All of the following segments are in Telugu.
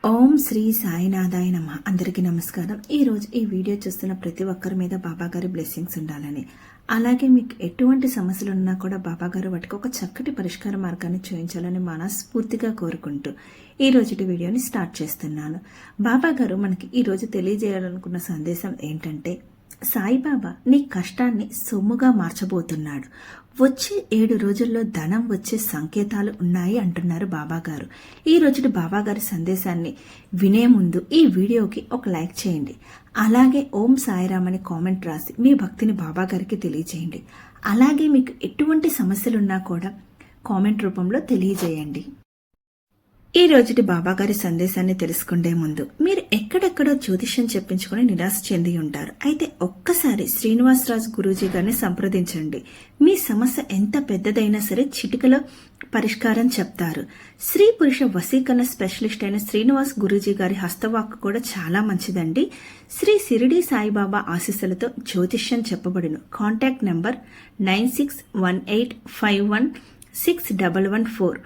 ఓం శ్రీ సాయినాథాయ నమః. అందరికీ నమస్కారం. ఈరోజు ఈ వీడియో చూస్తున్న ప్రతి ఒక్కరి మీద బాబాగారి బ్లెస్సింగ్స్ ఉండాలని, అలాగే మీకు ఎటువంటి సమస్యలు ఉన్నా కూడా బాబాగారు వాటికి ఒక చక్కటి పరిష్కార మార్గాన్ని చూపించాలని మనస్ఫూర్తిగా కోరుకుంటూ ఈ రోజుటి వీడియోని స్టార్ట్ చేస్తున్నాను. బాబాగారు మనకి ఈరోజు తెలియజేయాలనుకున్న సందేశం ఏంటంటే, సాయిబాబా నీ కష్టాన్ని సొమ్ముగా మార్చబోతున్నాడు. వచ్చే 7 రోజుల్లో ధనం వచ్చే సంకేతాలు ఉన్నాయి అంటున్నారు బాబాగారు. ఈ రోజుటి బాబాగారి సందేశాన్ని వినే ముందు ఈ వీడియోకి ఒక లైక్ చేయండి. అలాగే ఓం సాయిరామ్ అని కామెంట్ రాసి మీ భక్తిని బాబాగారికి తెలియజేయండి. అలాగే మీకు ఎటువంటి సమస్యలున్నా కూడా కామెంట్ రూపంలో తెలియజేయండి. ఈ రోజుటి బాబాగారి సందేశాన్ని తెలుసుకుంటే ముందు మీరు ఎక్కడెక్కడో జ్యోతిష్యం చెప్పించుకుని నిరాశ చెంది ఉంటారు. అయితే ఒక్కసారి శ్రీనివాసరాజు గురూజీ గారిని సంప్రదించండి. మీ సమస్య ఎంత పెద్దదైనా సరే చిటికలో పరిష్కారం చెప్తారు. స్త్రీ పురుష వశీకరణ స్పెషలిస్ట్ అయిన శ్రీనివాస్ గురూజీ గారి హస్తవాక్ కూడా చాలా మంచిదండి. శ్రీ షిరిడి సాయిబాబా ఆశీస్సులతో జ్యోతిష్యం చెప్పబడును. Contact number 9618516114.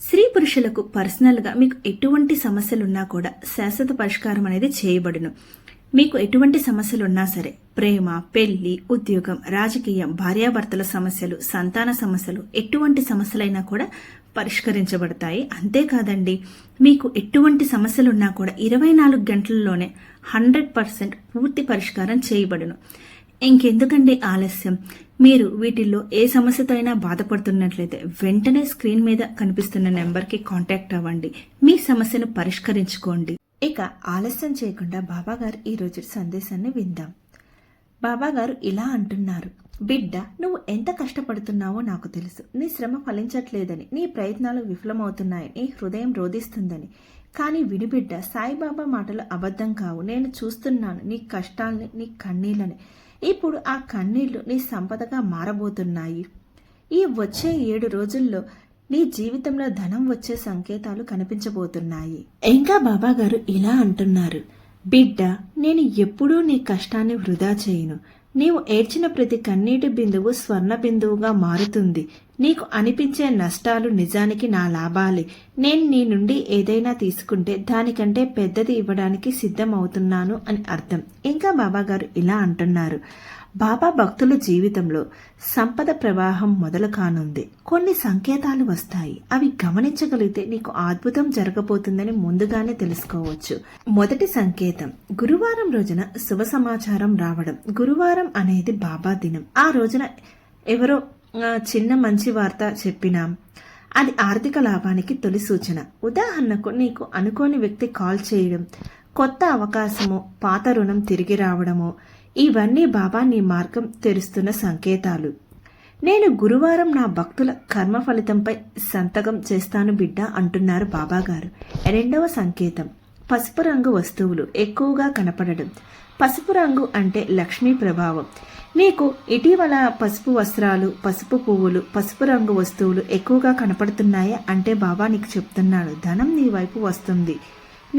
స్త్రీ పురుషులకు పర్సనల్ గా మీకు ఎటువంటి సమస్యలున్నా కూడా శాశ్వత పరిష్కారం అనేది చేయబడును. మీకు ఎటువంటి సమస్యలున్నా సరే, ప్రేమ, పెళ్లి, ఉద్యోగం, రాజకీయం, భార్యాభర్తల సమస్యలు, సంతాన సమస్యలు, ఎటువంటి సమస్యలైనా కూడా పరిష్కరించబడతాయి. అంతేకాదండి, మీకు ఎటువంటి సమస్యలున్నా కూడా 24 గంటల్లోనే 100% పూర్తి పరిష్కారం చేయబడును. ఇంకెందుకండి ఆలస్యం? మీరు వీటిల్లో ఏ సమస్యతో అయినా బాధపడుతున్నట్లయితే వెంటనే స్క్రీన్ మీద కనిపిస్తున్న నెంబర్కి కాంటాక్ట్ అవ్వండి. మీ సమస్యను పరిష్కరించుకోండి. ఇక ఆలస్యం చేయకుండా బాబాగారు ఈ రోజు సందేశాన్ని విందాం. బాబాగారు ఇలా అంటున్నారు, బిడ్డ, నువ్వు ఎంత కష్టపడుతున్నావో నాకు తెలుసు. నీ శ్రమ ఫలించట్లేదని, నీ ప్రయత్నాలు విఫలమవుతున్నాయని నీ హృదయం రోధిస్తుందని. కానీ విని బిడ్డ, సాయిబాబా మాటలు అబద్ధం కావు. నేను చూస్తున్నాను నీ కష్టాల్ని, నీ కన్నీళ్ళని. ఇప్పుడు ఆ కన్నీళ్లు నీ సంపదగా మారబోతున్నాయి. ఈ వచ్చే 7 రోజుల్లో నీ జీవితంలో ధనం వచ్చే సంకేతాలు కనిపించబోతున్నాయి. ఇంకా బాబాగారు ఇలా అంటున్నారు, బిడ్డ, నేను ఎప్పుడూ నీ కష్టాన్ని వృధా చేయను. నీవు ఏడ్చిన ప్రతి కన్నీటి బిందువు స్వర్ణ బిందువుగా మారుతుంది. నీకు అనిపించే నష్టాలు నిజానికి నా లాభాలే. నేను నీ నుండి ఏదైనా తీసుకుంటే దానికంటే పెద్దది ఇవ్వడానికి సిద్ధం అవుతున్నాను అని అర్థం. ఇంకా బాబాగారు ఇలా అంటున్నారు, బాబా భక్తుల జీవితంలో సంపద ప్రవాహం మొదలు కానుంది. కొన్ని సంకేతాలు వస్తాయి. అవి గమనించగలిగితే నీకు అద్భుతం జరగబోతుందని ముందుగానే తెలుసుకోవచ్చు. మొదటి సంకేతం, గురువారం రోజున శుభ సమాచారం రావడం. గురువారం అనేది బాబా దినం. ఆ రోజున ఎవరో చిన్న మంచి వార్త చెప్పినా అది ఆర్థిక లాభానికి తొలి సూచన. ఉదాహరణకు, నీకు అనుకోని వ్యక్తి కాల్ చేయడం, కొత్త అవకాశము, పాత రుణం తిరిగి రావడము, ఇవన్నీ బాబా నీ మార్గం తెరుస్తున్న సంకేతాలు. నేను గురువారం నా భక్తుల కర్మ ఫలితంపై సంతకం చేస్తాను బిడ్డ అంటున్నారు బాబాగారు. రెండవ సంకేతం, పసుపు రంగు వస్తువులు ఎక్కువగా కనపడడం. పసుపు రంగు అంటే లక్ష్మీ ప్రభావం. నీకు ఇటీవల పసుపు వస్త్రాలు, పసుపు పువ్వులు, పసుపు రంగు వస్తువులు ఎక్కువగా కనపడుతున్నాయా అంటే బాబా నీకు చెప్తున్నాడు, ధనం నీ వైపు వస్తుంది.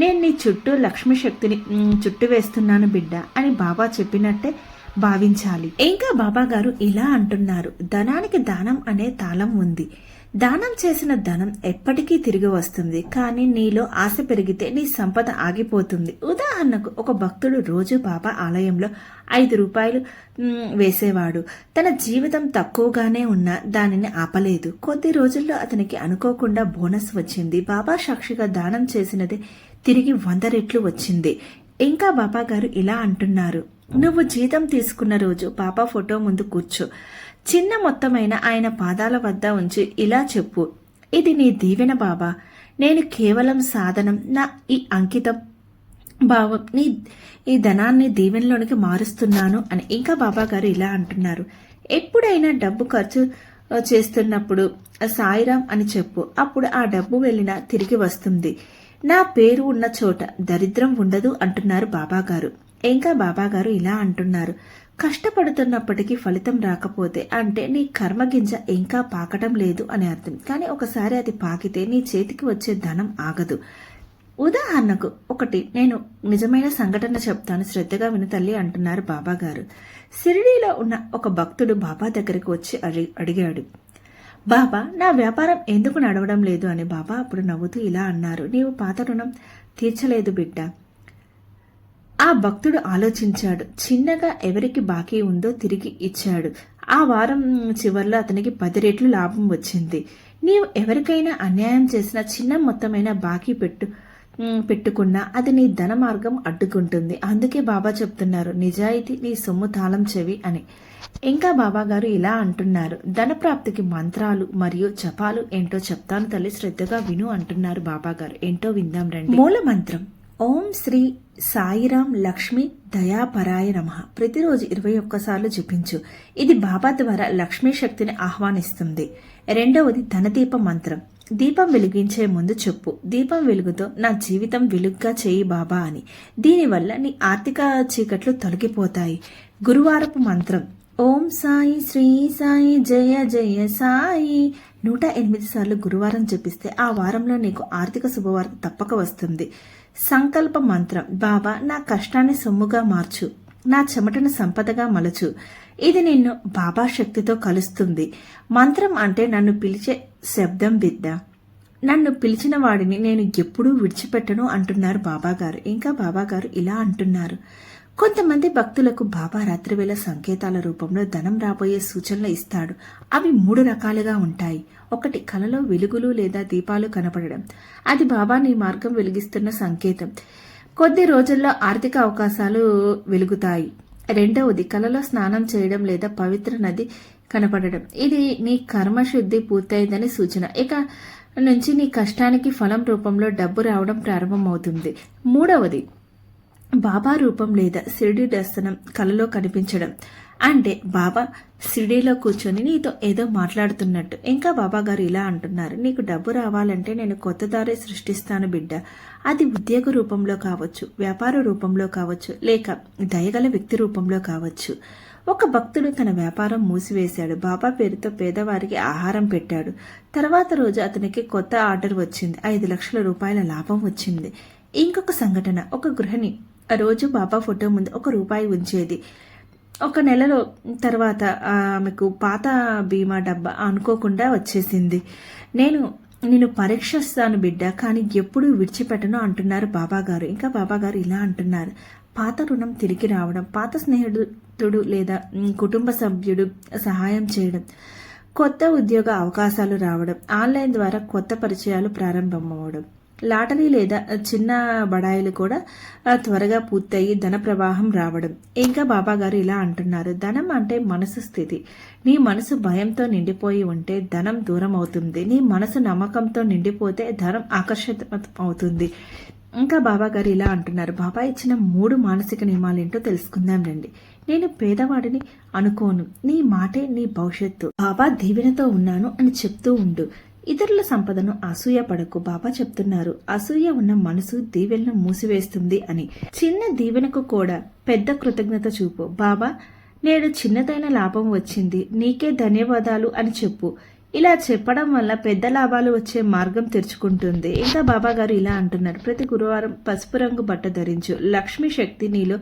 నేను నీ చుట్టూ లక్ష్మీ శక్తిని చుట్టు వేస్తున్నాను బిడ్డ అని బాబా చెప్పినట్టే భావించాలి. ఇంకా బాబా గారు ఇలా అంటున్నారు, ధనానికి దానం అనే తాళం ఉంది. దానం చేసిన ధనం ఎప్పటికీ తిరిగి వస్తుంది. కానీ నీలో ఆశ పెరిగితే నీ సంపద ఆగిపోతుంది. ఉదాహరణకు, ఒక భక్తుడు రోజు బాబా ఆలయంలో 5 రూపాయలు వేసేవాడు. తన జీవితం తక్కువగానే ఉన్నా దానిని ఆపలేదు. కొద్ది రోజుల్లో అతనికి అనుకోకుండా బోనస్ వచ్చింది. బాబా సాక్షిగా దానం చేసినది తిరిగి 100 రెట్లు వచ్చింది. ఇంకా బాబా గారు ఇలా అంటున్నారు, నువ్వు జీతం తీసుకున్న రోజు బాబా ఫోటో ముందు కూర్చో. చిన్న మొత్తమైన ఆయన పాదాల వద్ద ఉంచి ఇలా చెప్పు, ఇది నీ దీవెన బాబా. నేను కేవలం సాధనం. నా ఈ అంకితం భావం ఈ ధనాన్ని దీవెనలోనికి మారుస్తున్నాను అని. ఇంకా బాబా గారు ఇలా అంటున్నారు, ఎప్పుడైనా డబ్బు ఖర్చు చేస్తున్నప్పుడు సాయిరామ్ అని చెప్పు. అప్పుడు ఆ డబ్బు వెళ్ళినా తిరిగి వస్తుంది. నా పేరు ఉన్న చోట దరిద్రం ఉండదు అంటున్నారు బాబాగారు. ఇంకా బాబాగారు ఇలా అంటున్నారు, కష్టపడుతున్నప్పటికీ ఫలితం రాకపోతే అంటే నీ కర్మగింజ ఇంకా పాకటం లేదు అని అర్థం. కానీ ఒకసారి అది పాకితే నీ చేతికి వచ్చే ధనం ఆగదు. ఉదాహరణకు నేను నిజమైన సంఘటన చెప్తాను, శ్రద్ధగా విను తల్లి అంటున్నారు బాబాగారు. షిరిడీలో ఉన్న ఒక భక్తుడు బాబా దగ్గరికి వచ్చి అడిగాడు, బాబా, నా వ్యాపారం ఎందుకు నడవడం లేదు అని బాబా అప్పుడు నవ్వుతూ ఇలా అన్నారు. నీవు పాత రుణం తీర్చలేదు బిడ్డ. ఆ భక్తుడు ఆలోచించాడు. చిన్నగా ఎవరికి బాకీ ఉందో తిరిగి ఇచ్చాడు. ఆ వారం చివర్లో అతనికి 10 రెట్లు లాభం వచ్చింది. నీవు ఎవరికైనా అన్యాయం చేసిన చిన్న మొత్తమైన బాకీ పెట్టుకున్నా అది నీ ధన మార్గం అడ్డుకుంటుంది. అందుకే బాబా చెప్తున్నారు, నిజాయితీ నీ సొమ్ము తాళం చెవి అని. ఇంకా బాబా గారు ఇలా అంటున్నారు, ధన ప్రాప్తికి మంత్రాలు మరియు జపాలు ఏంటో చెప్తాను తల్లి, శ్రద్ధగా విను అంటున్నారు బాబా గారు. ఏంటో విందాం రండి. మూల మంత్రం ఓం శ్రీ సాయిరాం లక్ష్మి దయాపరాయ నమః. ప్రతిరోజు 21 సార్లు జపించు. ఇది బాబా ద్వారా లక్ష్మీ శక్తిని ఆహ్వానిస్తుంది. రెండవది ధనదీప మంత్రం. దీపం వెలిగించే ముందు చెప్పు, దీపం వెలుగుతో నా జీవితం వెలుగ్గా చేయి బాబా అని. దీనివల్ల నీ ఆర్థిక చీకట్లు తొలగిపోతాయి. గురువారపు మంత్రం ఓం సాయి శ్రీ సాయి జయ జయ సాయి. 108 సార్లు గురువారం జపిస్తే ఆ వారంలో నీకు ఆర్థిక శుభవార్త తప్పక వస్తుంది. సంకల్ప మంత్రం బాబా, నా కష్టాన్ని సొమ్ముగా మార్చు, నా చెమటను సంపదగా మలచు. ఇది నిన్ను బాబా శక్తితో కలుస్తుంది. మంత్రం అంటే నన్ను పిలిచే శబ్దం బిడ్డ. నన్ను పిలిచిన వాడిని నేను ఎప్పుడూ విడిచిపెట్టను అంటున్నారు బాబా గారు. ఇంకా బాబా గారు ఇలా అంటున్నారు, కొంతమంది భక్తులకు బాబా రాత్రివేళ సంకేతాల రూపంలో ధనం రాబోయే సూచనలు ఇస్తాడు. అవి 3 రకాలుగా ఉంటాయి. ఒకటి, కలలో వెలుగులు లేదా దీపాలు కనపడడం. అది బాబా నీ మార్గం వెలిగిస్తున్న సంకేతం. కొద్ది రోజుల్లో ఆర్థిక అవకాశాలు వెలుగుతాయి. రెండవది, కలలో స్నానం చేయడం లేదా పవిత్ర నది కనపడడం. ఇది నీ కర్మశుద్ధి పూర్తయిందని సూచన. ఇక నుంచి నీ కష్టానికి ఫలం రూపంలో డబ్బు రావడం ప్రారంభమవుతుంది. మూడవది, బాబా రూపం లేదా షిరిడి దర్శనం కలలో కనిపించడం. అంటే బాబా షిరిడీలో కూర్చొని నీతో ఏదో మాట్లాడుతున్నట్టు. ఇంకా బాబా గారు ఇలా అంటున్నారు, నీకు డబ్బు రావాలంటే నేను కొత్త దారి సృష్టిస్తాను బిడ్డ. అది ఉద్యోగ రూపంలో కావచ్చు, వ్యాపార రూపంలో కావచ్చు, లేక దయగల వ్యక్తి రూపంలో కావచ్చు. ఒక భక్తుడు తన వ్యాపారం మూసివేశాడు. బాబా పేరుతో పేదవారికి ఆహారం పెట్టాడు. తర్వాత రోజు అతనికి కొత్త ఆర్డర్ వచ్చింది. 5 లక్షల రూపాయల లాభం వచ్చింది. ఇంకొక సంఘటన, ఒక గృహిణి రోజు బాబా ఫోటో ముందు ₹1 ఉంచేది. ఒక నెలలో తర్వాత ఆమెకు పాత బీమా డబ్బా అనుకోకుండా వచ్చేసింది. నేను పరీక్షిస్తాను బిడ్డ, కానీ ఎప్పుడూ విడిచిపెట్టను అంటున్నారు బాబా గారు. ఇంకా బాబా గారు ఇలా అంటున్నారు, పాత రుణం తిరిగి రావడం, పాత స్నేహితుడు లేదా కుటుంబ సభ్యుడు సహాయం చేయడం, కొత్త ఉద్యోగ అవకాశాలు రావడం, ఆన్లైన్ ద్వారా కొత్త పరిచయాలు ప్రారంభమవడం, లాటరీ లేదా చిన్న బడాయిలు కూడా త్వరగా పూర్తయి ధన ప్రవాహం రావడం. ఇంకా బాబా గారు ఇలా అంటున్నారు, ధనం అంటే మనసు స్థితి. నీ మనసు భయంతో నిండిపోయి ఉంటే ధనం దూరం అవుతుంది. నీ మనసు నమ్మకంతో నిండిపోతే ధనం ఆకర్షితం అవుతుంది. ఇంకా బాబా గారు ఇలా అంటున్నారు, బాబా ఇచ్చిన 3 మానసిక నియమాలేంటో తెలుసుకుందాం రండి. నేను పేదవాడిని అనుకోను, నీ మాటే నీ భవిష్యత్తు, బాబా దీవెనతో ఉన్నాను అని చెప్తూ ఉండు. ఇతరుల సంపదను అసూయ పడకు. బాబా చెప్తున్నారు, అసూయ ఉన్న మనసు దీవెనను మూసివేస్తుంది అని. చిన్న దీవెనకు కూడా పెద్ద కృతజ్ఞత చూపు. బాబా, నేడు చిన్నదైన లాభం వచ్చింది, నీకే ధన్యవాదాలు అని చెప్పు. ఇలా చెప్పడం వల్ల పెద్ద లాభాలు వచ్చే మార్గం తెరుచుకుంటుంది. ఇంకా బాబా గారు ఇలా అంటున్నారు, ప్రతి గురువారం పసుపు రంగు బట్ట ధరించు. లక్ష్మీ శక్తి నీలో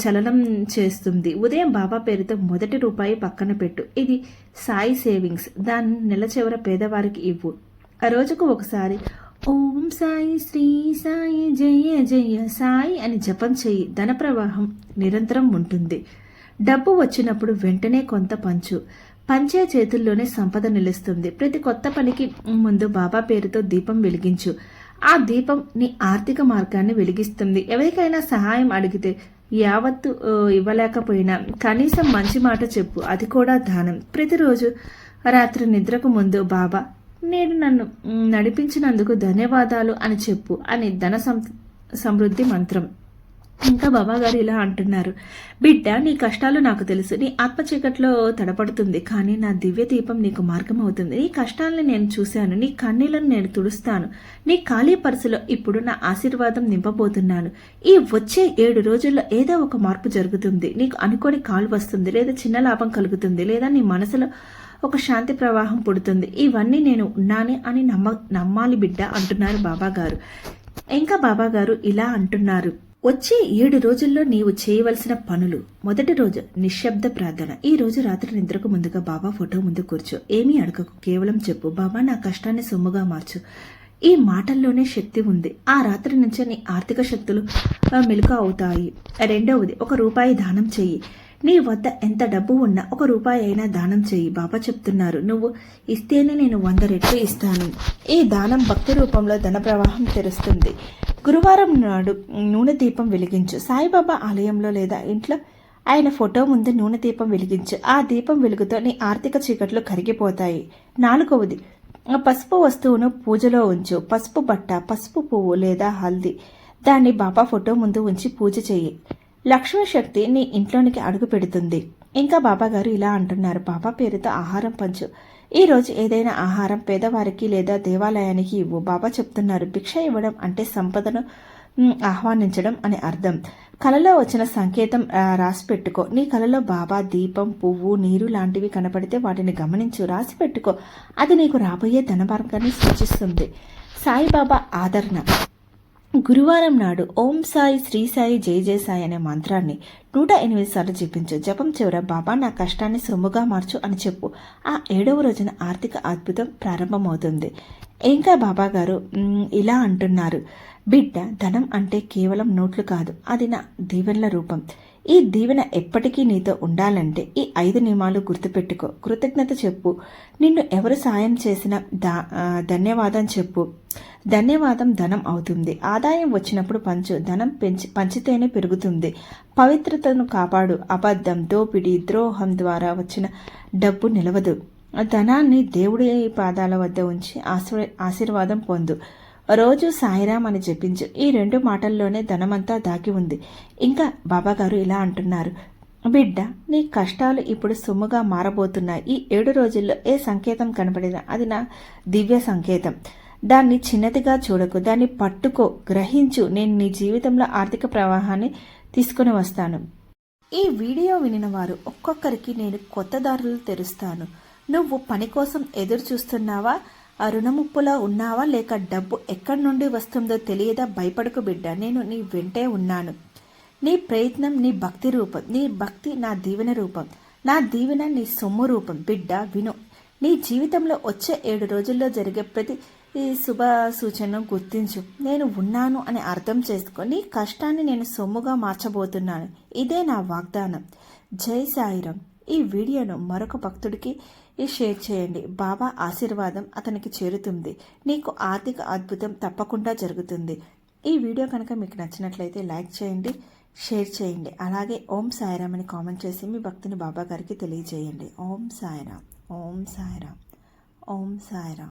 చలనం చేస్తుంది. ఉదయం బాబా పేరుతో మొదటి రూపాయి పక్కన పెట్టు. ఇది సాయి సేవింగ్స్. దాన్ని నెల చివర పేదవారికి ఇవ్వు. ఆ రోజుకు ఒకసారి ఓం సాయి శ్రీ సాయి జయ జయ సాయి అని జపం చెయ్యి. ధన ప్రవాహం నిరంతరం ఉంటుంది. డబ్బు వచ్చినప్పుడు వెంటనే కొంత పంచే చేతుల్లోనే సంపద నిలుస్తుంది. ప్రతి కొత్త పనికి ముందు బాబా పేరుతో దీపం వెలిగించు. ఆ దీపం నీ ఆర్థిక మార్గాన్ని వెలిగిస్తుంది. ఎవరికైనా సహాయం అడిగితే యావత్తు ఇవ్వలేకపోయినా కనీసం మంచి మాట చెప్పు, అది కూడా దానం. ప్రతిరోజు రాత్రి నిద్రకు ముందు బాబా, నేను నన్ను నడిపించినందుకు ధన్యవాదాలు అని చెప్పు అని ధన సమృద్ధి మంత్రం. ఇంకా బాబా గారు ఇలా అంటున్నారు, బిడ్డ, నీ కష్టాలు నాకు తెలుసు. నీ ఆత్మ చీకట్లో తడపడుతుంది, కానీ నా దివ్య దీపం నీకు మార్గం అవుతుంది. నీ కష్టాలను నేను చూశాను, నీ కన్నీళ్లను నేను తుడుస్తాను. నీ ఖాళీ పర్సులో ఇప్పుడు నా ఆశీర్వాదం నింపబోతున్నాను. ఈ వచ్చే 7 రోజుల్లో ఏదో ఒక మార్పు జరుగుతుంది. నీకు అనుకోని కాల్ వస్తుంది, లేదా చిన్న లాభం కలుగుతుంది, లేదా నీ మనసులో ఒక శాంతి ప్రవాహం పుడుతుంది. ఇవన్నీ నేను ఉన్నానే అని నమ్మాలి బిడ్డ అంటున్నారు బాబా గారు. ఇంకా బాబా గారు ఇలా అంటున్నారు, వచ్చే 7 రోజుల్లో నీవు చేయవలసిన పనులు. మొదటి రోజు నిశ్శబ్ద ప్రార్థన. ఈ రోజు రాత్రి నిద్రకు ముందుగా బాబా ఫోటో ముందు కూర్చో. ఏమీ అడగకు, కేవలం చెప్పు, బాబా నా కష్టాన్ని సొమ్ముగా మార్చు. ఈ మాటల్లోనే శక్తి ఉంది. ఆ రాత్రి నుంచే నీ ఆర్థిక శక్తులు మెలుక అవుతాయి. రెండవది, ₹1 దానం చెయ్యి. నీ వద్ద ఎంత డబ్బు ఉన్నా ₹1 అయినా దానం చెయ్యి. బాబా చెప్తున్నారు, నువ్వు ఇస్తేనే నేను 100 రెట్లు ఇస్తాను. ఈ దానం భక్తి రూపంలో ధన ప్రవాహం తెరుస్తుంది. గురువారం నాడు నూనె దీపం వెలిగించు. సాయిబాబా ఆలయంలో లేదా ఇంట్లో ఆయన ఫోటో ముందు నూనె దీపం వెలిగించు. ఆ దీపం వెలుగుతో నీ ఆర్థిక చీకట్లు కరిగిపోతాయి. నాలుగవది, పసుపు వస్తువును పూజలో ఉంచు. పసుపు బట్ట, పసుపు పువ్వు లేదా హల్దీ దాన్ని బాబా ఫోటో ముందు ఉంచి పూజ చెయ్యి. లక్ష్మీ శక్తి నీ ఇంట్లోనికి అడుగు పెడుతుంది. ఇంకా బాబా గారు ఇలా అంటున్నారు, బాబా పేరుతో ఆహారం పంచు. ఈ రోజు ఏదైనా ఆహారం పేదవారికి లేదా దేవాలయానికి ఇవ్వు. బాబా చెప్తున్నారు, భిక్ష ఇవ్వడం అంటే సంపదను ఆహ్వానించడం అని అర్థం. కలలో వచ్చిన సంకేతం రాసి పెట్టుకో. నీ కలలో బాబా దీపం, పువ్వు, నీరు లాంటివి కనపడితే వాటిని గమనించు, రాసి పెట్టుకో. అది నీకు రాబోయే ధనమార్గాన్ని సూచిస్తుంది. సాయిబాబా ఆదరణ. గురువారం నాడు ఓం సాయి, శ్రీ సాయి, జై జై సాయి అనే మంత్రాన్ని 108 సార్లు జపించు. జపం చివర బాబా నా కష్టాన్ని సొమ్ముగా మార్చు అని చెప్పు. ఆ 7వ రోజున ఆర్థిక అద్భుతం ప్రారంభమవుతుంది. ఇంకా బాబా గారు ఇలా అంటున్నారు, బిడ్డ, ధనం అంటే కేవలం నోట్లు కాదు, అది నా దీవెనల రూపం. ఈ దీవెన ఎప్పటికీ నీతో ఉండాలంటే ఈ 5 నియమాలు గుర్తుపెట్టుకో. కృతజ్ఞత చెప్పు. నిన్ను ఎవరు సాయం చేసినా ధన్యవాదం చెప్పు. ధన్యవాదం ధనం అవుతుంది. ఆదాయం వచ్చినప్పుడు పంచు. ధనం పంచితేనే పెరుగుతుంది. పవిత్రతను కాపాడు. అబద్ధం, దోపిడీ, ద్రోహం ద్వారా వచ్చిన డబ్బు నిలవదు. ధనాన్ని దేవుడి పాదాల వద్ద ఉంచి ఆశీర్వాదం పొందు. రోజు సాయిరాం అని జపించు. ఈ 2 మాటల్లోనే ధనమంతా దాగి ఉంది. ఇంకా బాబాగారు ఇలా అంటున్నారు, బిడ్డ, నీ కష్టాలు ఇప్పుడు సొమ్ముగా మారబోతున్నాయి. ఈ 7 రోజుల్లో ఏ సంకేతం కనపడినా అది నా దివ్య సంకేతం. దాన్ని చిన్నదిగా చూడకు, దాన్ని పట్టుకో, గ్రహించు. నేను నీ జీవితంలో ఆర్థిక ప్రవాహాన్ని తీసుకుని వస్తాను. ఈ వీడియో వినిన వారు ఒక్కొక్కరికి నేను కొత్త దారులు తెరుస్తాను. నువ్వు పని కోసం ఎదురు చూస్తున్నావా? ఆ రుణముప్పులో ఉన్నావా? లేక డబ్బు ఎక్కడి నుండి వస్తుందో తెలియదా? భయపడకు బిడ్డ, నేను నీ వెంటే ఉన్నాను. నీ ప్రయత్నం నీ భక్తి రూపం. నీ భక్తి నా దీవెన రూపం. నా దీవెన నీ సొమ్ము రూపం. బిడ్డ విను. నీ జీవితంలో వచ్చే 7 రోజుల్లో జరిగే ప్రతి శుభ సూచనను గుర్తించు. నేను ఉన్నాను అని అర్థం చేసుకో. నీ కష్టాన్ని నేను సొమ్ముగా మార్చబోతున్నాను. ఇదే నా వాగ్దానం. జై సాయిరాం. ఈ వీడియోను మరొక భక్తుడికి షేర్ చేయండి. బాబా ఆశీర్వాదం అతనికి చేరుతుంది. నీకు ఆర్థిక అద్భుతం తప్పకుండా జరుగుతుంది. ఈ వీడియో కనుక మీకు నచ్చినట్లయితే లైక్ చేయండి, షేర్ చేయండి. అలాగే ఓం సాయిరాం అని కామెంట్ చేసి మీ భక్తిని బాబా గారికి తెలియజేయండి. ఓం సాయిరాం, ఓం సాయిరాం, ఓం సాయిరాం.